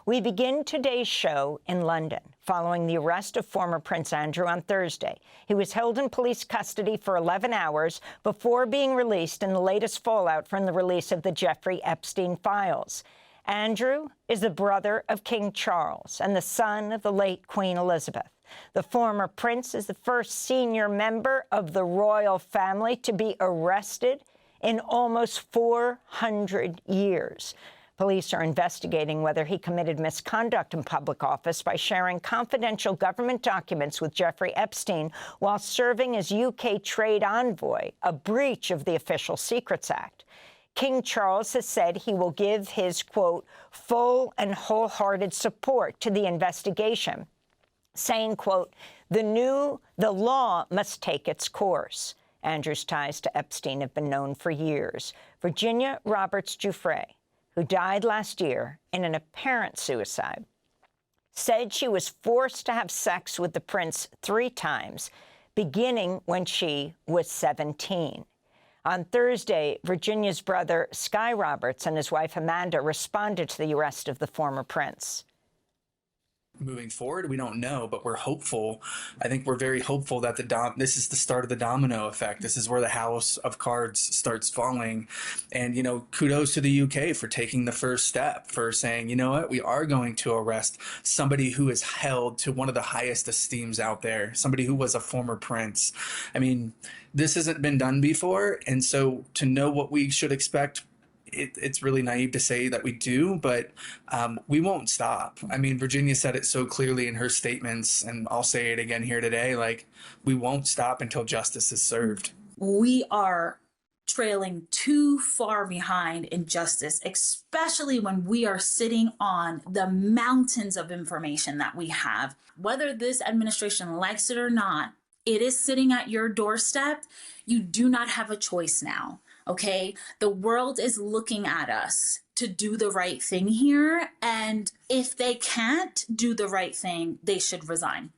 We begin today's show in London, following the arrest of former Prince Andrew on Thursday. He was held in police custody for 11 hours before being released in the latest fallout from the release of the Jeffrey Epstein files. Andrew is the brother of King Charles and the son of the late Queen Elizabeth. The former prince is the first senior member of the royal family to be arrested in almost 400 years. Police are investigating whether he committed misconduct in public office by sharing confidential government documents with Jeffrey Epstein while serving as UK trade envoy, a breach of the Official Secrets Act. King Charles has said he will give his, quote, full and wholehearted support to the investigation, saying, quote, the law must take its course. Andrew's ties to Epstein have been known for years. Virginia Roberts Giuffre, who died last year in an apparent suicide, said she was forced to have sex with the prince 3 times, beginning when she was 17. On Thursday, Virginia's brother, Sky Roberts, and his wife, Amanda, responded to the arrest of the former prince. Moving forward, we don't know, but we're hopeful. I think we're very hopeful that this is the start of the domino effect. This is where the house of cards starts falling. And, you know, kudos to the UK for taking the first step, for saying, you know what, we are going to arrest somebody who is held to one of the highest esteems out there, somebody who was a former prince. I mean, this hasn't been done before. And so to know what we should expect, it's really naive to say that we do, but we won't stop. I mean, Virginia said it so clearly in her statements, and I'll say it again here today, like, we won't stop until justice is served. We are trailing too far behind in justice, especially when we are sitting on the mountains of information that we have. Whether this administration likes it or not, it is sitting at your doorstep. You do not have a choice now. Okay, the world is looking at us to do the right thing here. And if they can't do the right thing, they should resign.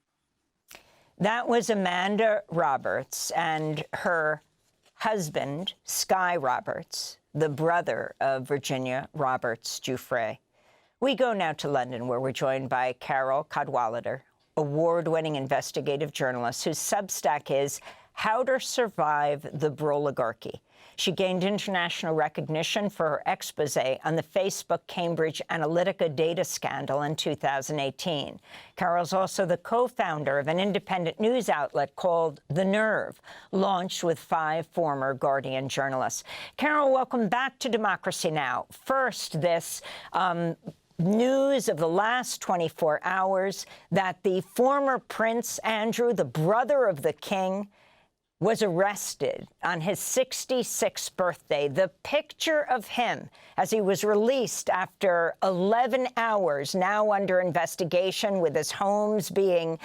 That was Amanda Roberts and her husband, Sky Roberts, the brother of Virginia Roberts Giuffre. We go now to London, where we're joined by Carol Cadwalader, award-winning investigative journalist whose Substack is How to Survive the Broligarchy. She gained international recognition for her expose on the Facebook Cambridge Analytica data scandal in 2018. Carol's also the co-founder of an independent news outlet called The Nerve, launched with 5 former Guardian journalists. Carol, welcome back to Democracy Now! First, this news of the last 24 hours that the former Prince Andrew, the brother of the king, was arrested on his 66th birthday. The picture of him as he was released after 11 hours, now under investigation with his homes being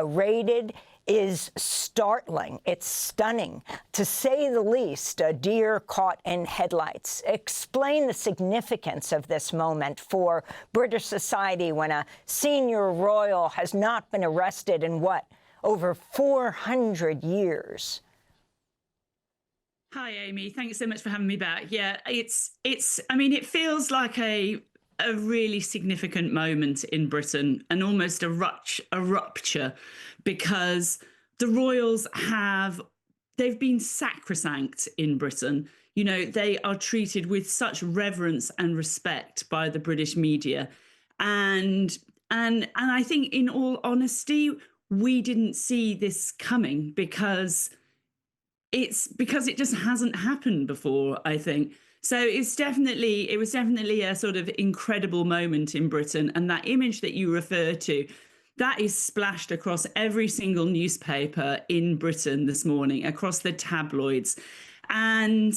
raided, is startling. It's stunning, to say the least, a deer caught in headlights. Explain the significance of this moment for British society when a senior royal has not been arrested in what, over 400 years. Hi, Amy. Thanks so much for having me back. Yeah, I mean, it feels like a really significant moment in Britain, and almost a rupture, because the royals they've been sacrosanct in Britain. You know, they are treated with such reverence and respect by the British media. And I think, in all honesty, we didn't see this coming because it just hasn't happened before, I think. So it was definitely a sort of incredible moment in Britain. And that image that you refer to, that is splashed across every single newspaper in Britain this morning, across the tabloids. And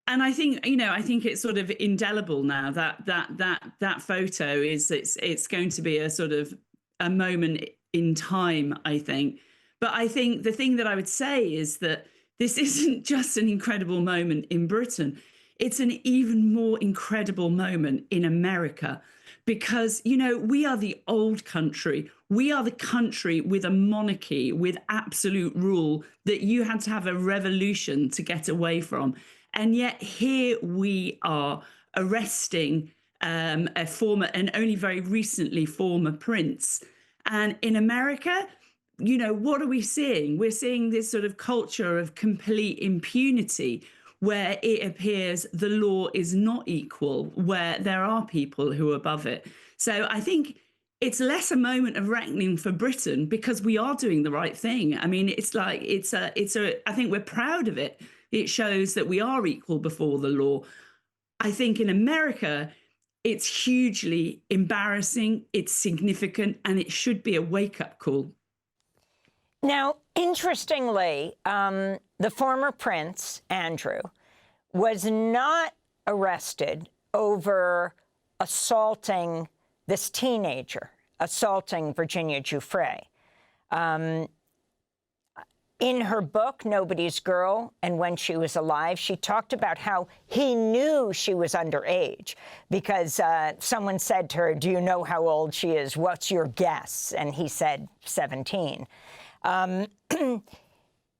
I think, you know, I think it's sort of indelible now. That photo it's going to be a sort of a moment in time, I think. But I think the thing that I would say is that this isn't just an incredible moment in Britain. It's an even more incredible moment in America, because, you know, we are the old country. We are the country with a monarchy, with absolute rule that you had to have a revolution to get away from. And yet here we are arresting a former and only very recently former prince. And in America, you know, what are we seeing? We're seeing this sort of culture of complete impunity, where it appears the law is not equal, where there are people who are above it. So I think it's less a moment of reckoning for Britain, because we are doing the right thing. I mean, it's like, I think we're proud of it. It shows that we are equal before the law. I think in America, it's hugely embarrassing, it's significant, and it should be a wake-up call. Now, interestingly, the former prince, Andrew, was not arrested over assaulting this teenager, assaulting Virginia Giuffre. In her book, Nobody's Girl, and When She Was Alive, she talked about how he knew she was underage because someone said to her, "Do you know how old she is? What's your guess?" And he said 17.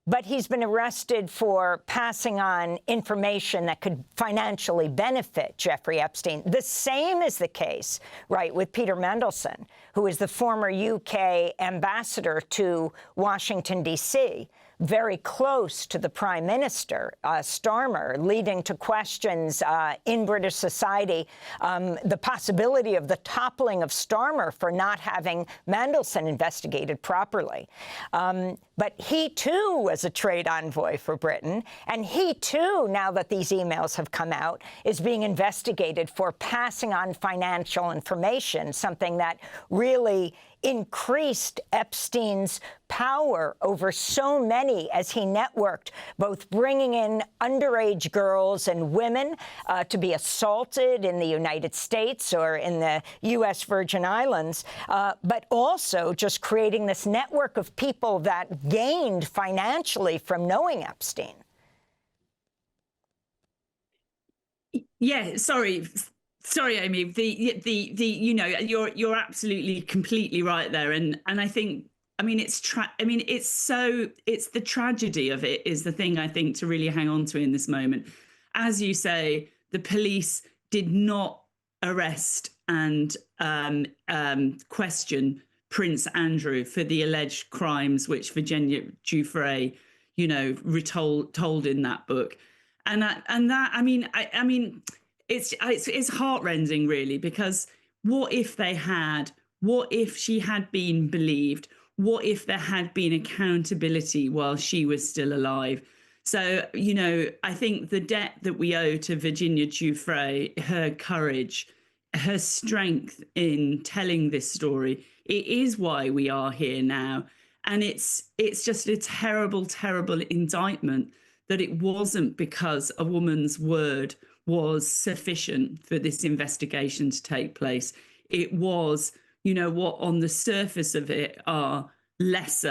But he's been arrested for passing on information that could financially benefit Jeffrey Epstein. The same is the case, right, with Peter Mandelson, who is the former UK ambassador to Washington, D.C., very close to the Prime Minister, Starmer, leading to questions in British society, the possibility of the toppling of Starmer for not having Mandelson investigated properly. But he, too, was a trade envoy for Britain, and he, too, now that these emails have come out, is being investigated for passing on financial information, something that really increased Epstein's power over so many as he networked, both bringing in underage girls and women to be assaulted in the United States or in the U.S. Virgin Islands, but also just creating this network of people that gained financially from knowing Epstein. Yeah, sorry, Amy. The you know, you're absolutely completely right there, and I think, I mean, it's the tragedy of it is the thing I think to really hang on to in this moment. As you say, the police did not arrest and question Prince Andrew for the alleged crimes which Virginia Giuffre, you know, told in that book, and that I mean. It's heartrending, really, because what if she had been believed? What if there had been accountability while she was still alive? So, you know, I think the debt that we owe to Virginia Giuffre, her courage, her strength in telling this story, it is why we are here now. And it's just a terrible, terrible indictment that it wasn't because a woman's word was sufficient for this investigation to take place. It was, you know, what on the surface of it are less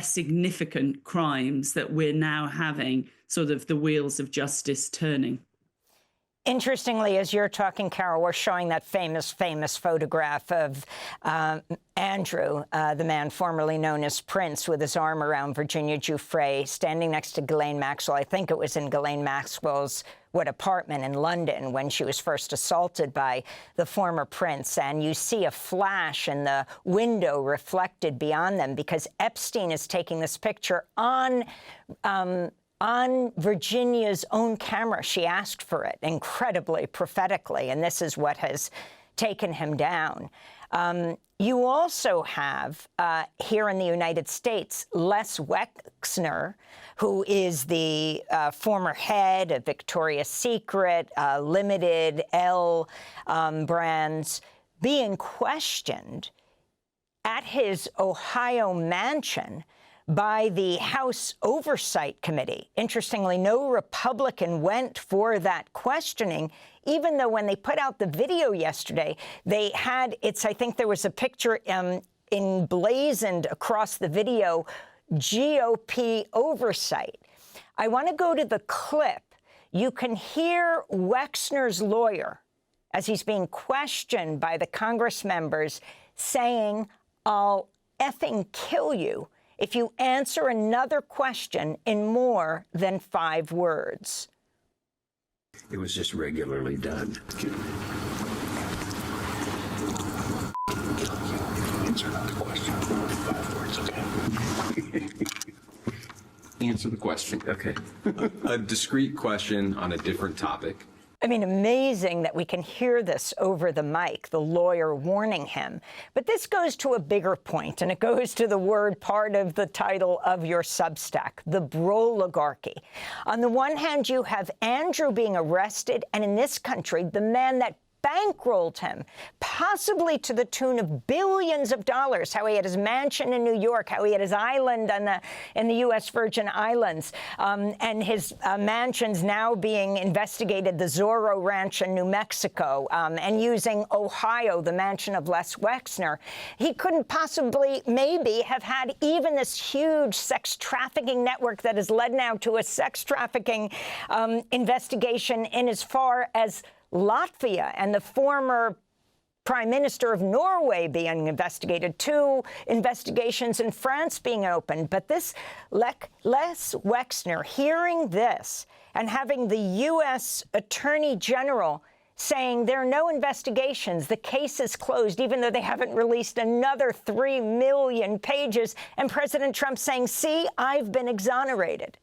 significant crimes that we're now having sort of the wheels of justice turning. Interestingly, as you're talking, Carol, we're showing that famous photograph of Andrew, the man formerly known as Prince, with his arm around Virginia Giuffre, standing next to Ghislaine Maxwell. I think it was in Ghislaine Maxwell's apartment in London when she was first assaulted by the former prince. And you see a flash in the window reflected beyond them because Epstein is taking this picture on Virginia's own camera. She asked for it incredibly prophetically, and this is what has taken him down. You also have, here in the United States, Les Wexner, who is the former head of Victoria's Secret, Limited, Elle brands, being questioned at his Ohio mansion by the House Oversight Committee. Interestingly, no Republican went for that questioning, even though when they put out the video yesterday, they had, I think there was a picture emblazoned across the video, GOP oversight. I want to go to the clip. You can hear Wexner's lawyer, as he's being questioned by the Congress members, saying, "I'll effing kill you if you answer another question in more than 5 words." It was just regularly done. answer, not the question. 5 words, okay? Answer the question. Okay. A discrete question on a different topic. I mean, amazing that we can hear this over the mic, the lawyer warning him. But this goes to a bigger point, and it goes to the word part of the title of your Substack, the broligarchy. On the one hand, you have Andrew being arrested, and in this country, the man that bankrolled him, possibly to the tune of billions of dollars, how he had his mansion in New York, how he had his island in the U.S. Virgin Islands, and his mansions now being investigated, the Zorro Ranch in New Mexico, and using Ohio, the mansion of Les Wexner. He couldn't possibly maybe have had even this huge sex trafficking network that has led now to a sex trafficking investigation in as far as Latvia and the former Prime Minister of Norway being investigated, 2 investigations in France being opened. But this Les Wexner, hearing this and having the U.S. Attorney General saying there are no investigations, the case is closed, even though they haven't released another 3 million pages, and President Trump saying, see, I've been exonerated.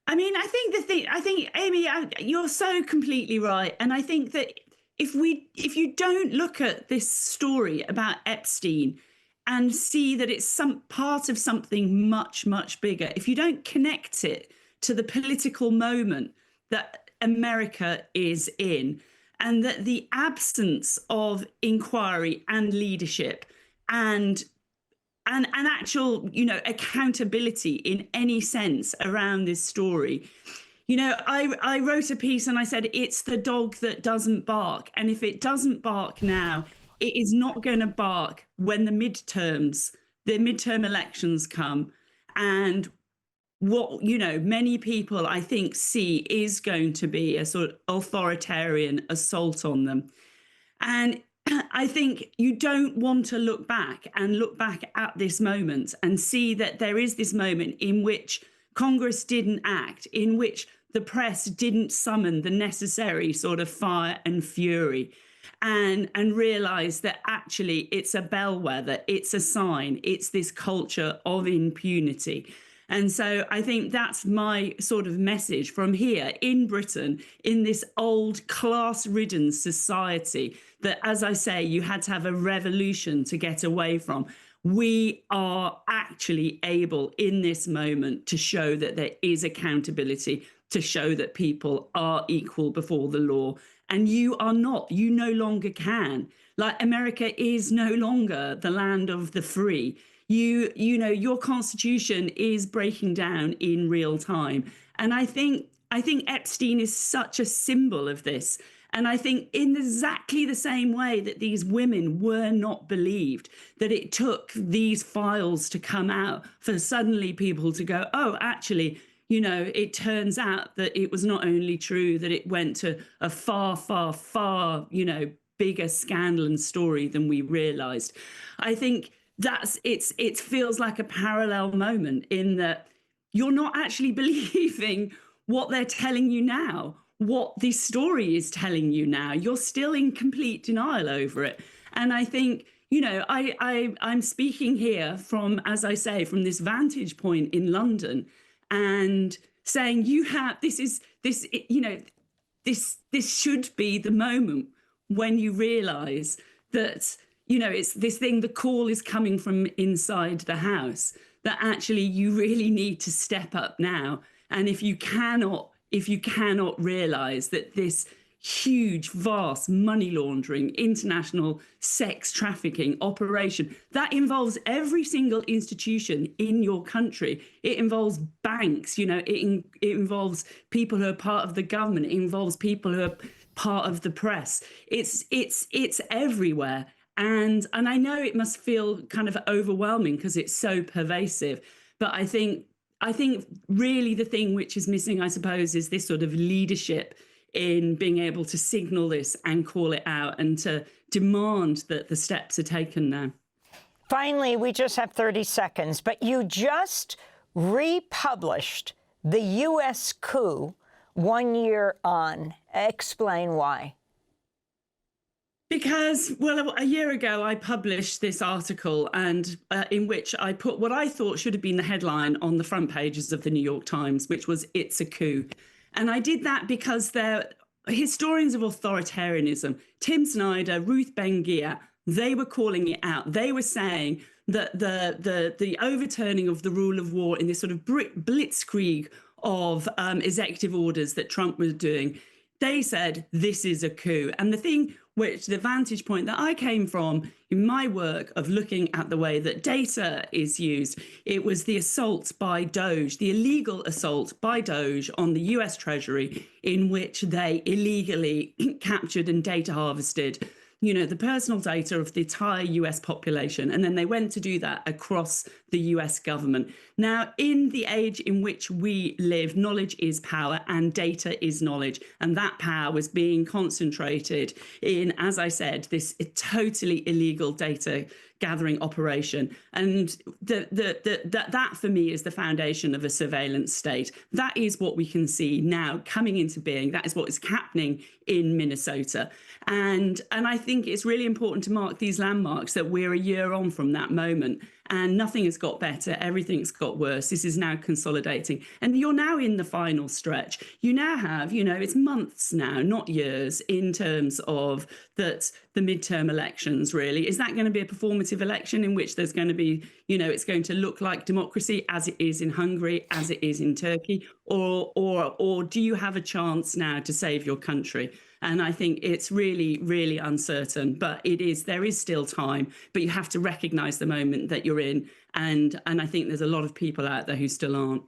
I mean, I think, Amy, you're so completely right. And I think that if you don't look at this story about Epstein and see that it's some part of something much, much bigger, if you don't connect it to the political moment that America is in, and that the absence of inquiry and leadership and actual, accountability in any sense around this story. I wrote a piece and I said, it's the dog that doesn't bark. And if it doesn't bark now, it is not going to bark when the midterm elections come. And what, many people, I think, see is going to be a sort of authoritarian assault on them. And I think you don't want to look back at this moment and see that there is this moment in which Congress didn't act, in which the press didn't summon the necessary sort of fire and fury, and realize that actually it's a bellwether, it's a sign, it's this culture of impunity. And so I think that's my sort of message from here in Britain, in this old class-ridden society that, as I say, you had to have a revolution to get away from. We are actually able in this moment to show that there is accountability, to show that people are equal before the law. And you are not, you no longer can. Like, America is no longer the land of the free. Your constitution is breaking down in real time. And I think Epstein is such a symbol of this. And I think in exactly the same way that these women were not believed, that it took these files to come out for suddenly people to go, oh, actually, it turns out that it was not only true, that it went to a far, far, far, bigger scandal and story than we realized. I think it feels like a parallel moment in that you're not actually believing what they're telling you now, what this story is telling you now. You're still in complete denial over it. And I think, I'm speaking here from, as I say, from this vantage point in London, and saying this should be the moment when you realize that, it's this thing, the call is coming from inside the house, that actually you really need to step up now. And if you cannot realize that this huge, vast money laundering, international sex trafficking operation that involves every single institution in your country, it involves banks, it involves people who are part of the government, it involves people who are part of the press. It's everywhere. And I know it must feel kind of overwhelming because it's so pervasive, but I think really the thing which is missing, I suppose, is this sort of leadership in being able to signal this and call it out and to demand that the steps are taken now. Finally, we just have 30 seconds, but you just republished the U.S. coup 1 year on. Explain why. Because, well, a year ago, I published this article and in which I put what I thought should have been the headline on the front pages of the New York Times, which was "It's a coup." And I did that because they're historians of authoritarianism, Tim Snyder, Ruth Ben-Ghiat, they were calling it out. They were saying that the overturning of the rule of law in this sort of blitzkrieg of executive orders that Trump was doing, they said this is a coup. And the vantage point that I came from in my work of looking at the way that data is used, it was the assault by Doge, the illegal assault by Doge on the US Treasury, in which they illegally captured and data harvested the personal data of the entire US population. And then they went to do that across the US government. Now, in the age in which we live, knowledge is power and data is knowledge. And that power was being concentrated in, as I said, this totally illegal data gathering operation. And that for me is the foundation of a surveillance state. That is what we can see now coming into being. That is what is happening in Minnesota. And I think it's really important to mark these landmarks that we're a year on from that moment. And nothing has got better. Everything's got worse. This is now consolidating. And you're now in the final stretch. You now have, it's months now, not years, in terms of the midterm elections, really. Is that going to be a performative election in which there's going to be, it's going to look like democracy as it is in Hungary, as it is in Turkey? Or do you have a chance now to save your country? And I think it's really, really uncertain, but there is still time, but you have to recognize the moment that you're in. And I think there's a lot of people out there who still aren't.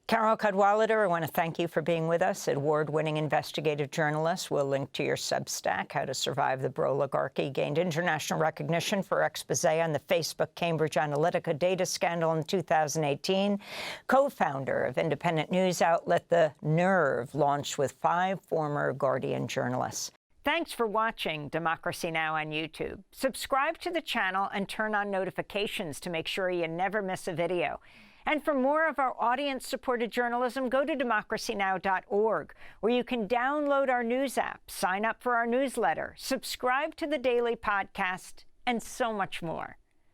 Carol Cadwalader, I want to thank you for being with us, award-winning investigative journalist. We'll link to your Substack, How to Survive the Broligarchy. Gained international recognition for expose on the Facebook Cambridge Analytica data scandal in 2018. Co-founder of independent news outlet The Nerve, launched with 5 former Guardian journalists. Thanks for watching Democracy Now! On YouTube. Subscribe to the channel and turn on notifications to make sure you never miss a video. And for more of our audience-supported journalism, go to democracynow.org, where you can download our news app, sign up for our newsletter, subscribe to the daily podcast, and so much more.